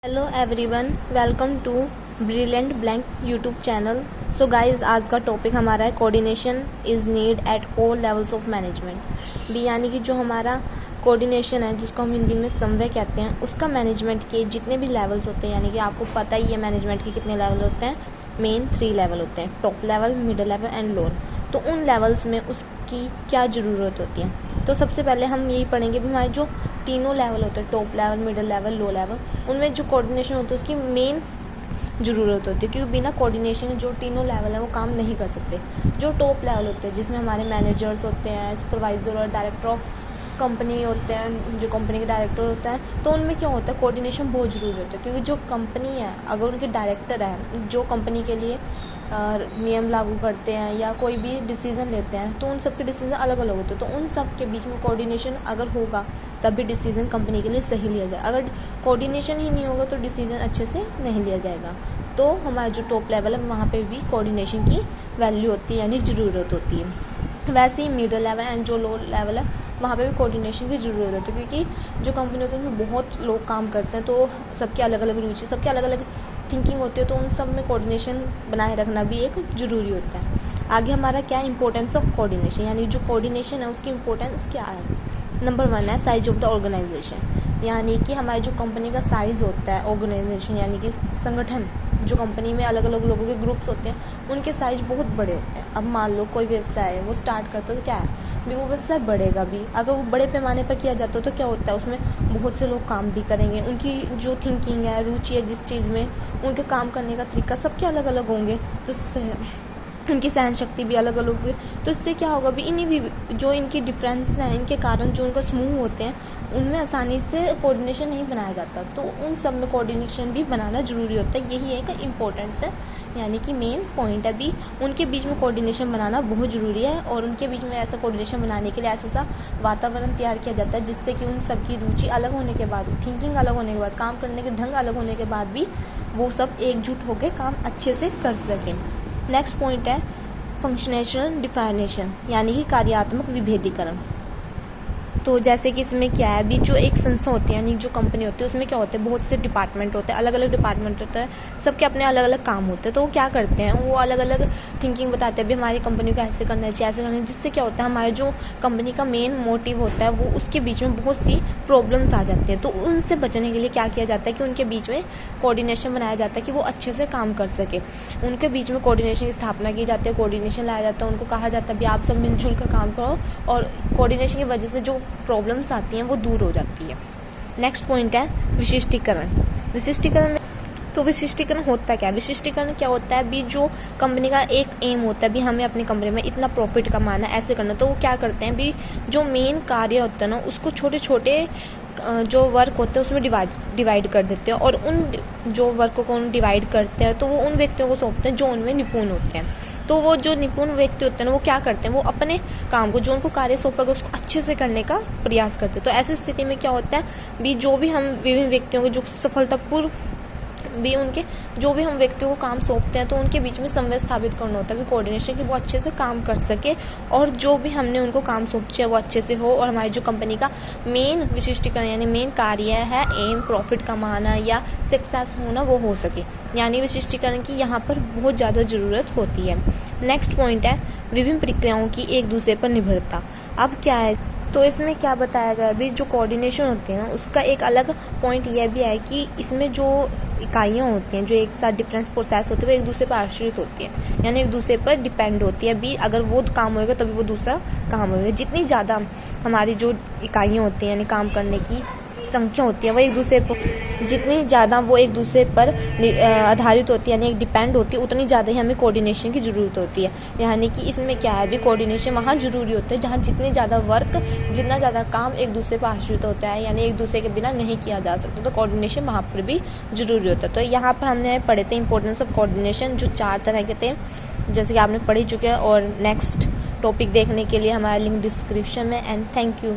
Hello everyone, welcome to brilliant blank YouTube channel. So guys, आज का topic हमारा है coordination is need at all levels of management. बी यानी कि जो हमारा कोऑर्डिनेशन है, जिसको हम हिंदी में समन्वय कहते हैं, उसका मैनेजमेंट के जितने भी लेवल्स होते हैं, यानी कि आपको पता ही है मैनेजमेंट के कितने लेवल होते हैं। मेन 3 लेवल होते हैं, top level, middle level and lower. तो उन लेवल्स में उसकी क्या ज़रूरत होती है। तो सबसे पहले हम यही पढ़ेंगे भी हमारे जो तीनों लेवल होते हैं, top level, middle level, low level, उनमें जो कोऑर्डिनेशन होती है उसकी मेन ज़रूरत होती है, क्योंकि बिना कोऑर्डिनेशन जो तीनों लेवल है वो काम नहीं कर सकते। जो टॉप लेवल होते हैं, जिसमें हमारे मैनेजर्स होते हैं, सुपरवाइजर और डायरेक्टर ऑफ कंपनी होते हैं, जो कंपनी के डायरेक्टर होता है, तो उनमें क्या होता है, कोऑर्डिनेशन बहुत ज़रूरी होता है। क्योंकि जो कंपनी है, अगर उनके डायरेक्टर है जो कंपनी के लिए नियम लागू करते हैं या कोई भी डिसीजन लेते हैं, तो उन सब के डिसीजन अलग अलग होते हैं। तो उन सब के बीच में कोऑर्डिनेशन अगर होगा तभी डिसीजन कंपनी के लिए सही लिया जाए। अगर कोऑर्डिनेशन ही नहीं होगा तो डिसीजन अच्छे से नहीं लिया जाएगा। तो हमारा जो टॉप लेवल है वहाँ पे भी कोऑर्डिनेशन की वैल्यू होती है, यानी ज़रूरत होती है। वैसे ही मिडिल लेवल एंड जो लो लेवल है वहाँ पे भी कोऑर्डिनेशन की ज़रूरत होती है, क्योंकि जो कंपनी होती है उसमें बहुत लोग काम करते हैं, तो सबकी अलग अलग रुचि, सबकी अलग अलग थिंकिंग होती है, तो उन सब में कोऑर्डिनेशन बनाए रखना भी एक ज़रूरी होता है। आगे हमारा क्या इंपॉर्टेंस ऑफ कोऑर्डिनेशन, यानी जो कोऑर्डिनेशन है उसकी इंपॉर्टेंस क्या है। नंबर 1 है साइज ऑफ द ऑर्गेनाइजेशन, यानी कि हमारी जो कंपनी का साइज़ होता है, ऑर्गेनाइजेशन यानी कि संगठन, जो कंपनी में अलग अलग लोगों के ग्रुप्स होते हैं उनके साइज बहुत बड़े होते हैं। अब मान लो कोई व्यवसाय है, वो स्टार्ट करता है तो क्या है भी वो व्यवसाय बढ़ेगा भी। अगर वो बड़े पैमाने पर किया जाता है तो क्या होता है, उसमें बहुत से लोग काम भी करेंगे, उनकी जो थिंकिंग है, रुचि है जिस चीज़ में, उनके काम करने का तरीका सबके अलग अलग होंगे, तो उनकी सहन शक्ति भी अलग अलग होगी। तो इससे क्या होगा भी, इन्हीं भी जो इनकी डिफरेंस हैं, इनके कारण जो उनका समूह होते हैं उनमें आसानी से कोऑर्डिनेशन नहीं बनाया जाता। तो उन सब में कोऑर्डिनेशन भी बनाना जरूरी होता है। यही एक इम्पोर्टेंस है, यानी कि मेन पॉइंट है भी, उनके बीच में कोऑर्डिनेशन बनाना बहुत ज़रूरी है। और उनके बीच में ऐसा कोऑर्डिनेशन बनाने के लिए ऐसा वातावरण तैयार किया जाता है जिससे कि उन सबकी रुचि अलग होने के बाद, थिंकिंग अलग होने के बाद, काम करने के ढंग अलग होने के बाद भी वो सब एकजुट होकर काम अच्छे से कर सकें। नेक्स्ट पॉइंट है फंक्शनेशनल डिफाइनेशन, यानी कि कार्यात्मक विभेदीकरण। तो जैसे कि इसमें क्या है भी, जो एक संस्था होती है यानी जो कंपनी होती है उसमें क्या होते हैं, बहुत से डिपार्टमेंट होते हैं, अलग अलग डिपार्टमेंट होता है, सबके अपने अलग अलग काम होते हैं। तो वो क्या करते हैं, वो अलग अलग थिंकिंग बताते हैं भी हमारी कंपनी को ऐसे करना चाहिए, ऐसे करना चाहिए, जिससे क्या होता है हमारे जो कंपनी का मेन मोटिव होता है वो उसके बीच में बहुत सी प्रॉब्लम्स आ जाती हैं। तो उनसे बचने के लिए क्या किया जाता है कि उनके बीच में कोऑर्डिनेशन बनाया जाता है कि वो अच्छे से काम कर सके। उनके बीच में कोऑर्डिनेशन की स्थापना की जाती है, कोऑर्डिनेशन लाया जाता है, उनको कहा जाता है भी आप सब मिलजुल कर काम करो, और कोऑर्डिनेशन की वजह से जो प्रॉब्लम्स आती हैं वो दूर हो जाती है। नेक्स्ट पॉइंट है विशिष्टीकरण। विशिष्टीकरण तो विशिष्टीकरण होता क्या है, विशिष्टीकरण क्या होता है भी, जो कंपनी का एक एम होता है भी हमें अपनी कंपनी में इतना प्रॉफिट कमाना, ऐसे करना, तो वो क्या करते हैं भी, जो मेन कार्य होता है ना उसको छोटे छोटे जो वर्क होते हैं उसमें डिवाइड कर देते हैं, और उन जो वर्क को डिवाइड करते हैं तो वो उन व्यक्तियों को सौंपते हैं जो उनमें निपुण होते हैं। तो वो जो निपुण व्यक्ति होते हैं ना वो क्या करते हैं, वो अपने काम को, जो उनको कार्य सौंपा गया, उसको अच्छे से करने का प्रयास करते हैं। तो ऐसी स्थिति में क्या होता है भी, जो भी हम विभिन्न व्यक्तियों को जो सफलतापूर्व भी उनके जो भी हम व्यक्तियों को काम सौंपते हैं तो उनके बीच में समन्वय स्थापित करना होता है भी, कोऑर्डिनेशन की वो अच्छे से काम कर सके, और जो भी हमने उनको काम सौंपा है वो अच्छे से हो, और हमारी जो कंपनी का मेन विशिष्टीकरण यानी मेन कार्य है, एम प्रॉफिट कमाना या सक्सेस होना, वो हो सके। यानी विशिष्टीकरण की यहाँ पर बहुत ज़्यादा ज़रूरत होती है। नेक्स्ट पॉइंट है विभिन्न प्रक्रियाओं की एक दूसरे पर निर्भरता। अब क्या है, तो इसमें क्या बताया गया अभी, जो कोऑर्डिनेशन होती है ना उसका एक अलग पॉइंट यह भी है कि इसमें जो इकाइयाँ होती हैं, जो एक साथ डिफरेंस प्रोसेस होती है, वो एक दूसरे पर आश्रित होती है, यानी एक दूसरे पर डिपेंड होती है भी। अगर वो काम होएगा तभी वो दूसरा काम होएगा। जितनी ज़्यादा हमारी जो इकाइयाँ होती हैं यानी काम करने की संख्या होती है, वो एक दूसरे पर, जितनी ज़्यादा वो एक दूसरे पर आधारित होती है यानी एक डिपेंड होती है, उतनी ज़्यादा ही हमें कोऑर्डिनेशन की ज़रूरत होती है। यानी कि इसमें क्या है भी, कोऑर्डिनेशन वहाँ ज़रूरी होता है जहाँ जितने ज़्यादा वर्क, जितना ज़्यादा काम एक दूसरे पर आश्रित होता है, यानी एक दूसरे के बिना नहीं किया जा सकता, तो कोऑर्डिनेशन वहाँ पर भी ज़रूरी होता है। तो यहाँ पर हमने पढ़े थे इंपॉर्टेंस ऑफ कोऑर्डिनेशन, जो 4 तरह के थे, जैसे कि आपने पढ़ ही चुके हैं। और नेक्स्ट टॉपिक देखने के लिए हमारा लिंक डिस्क्रिप्शन में। And thank you.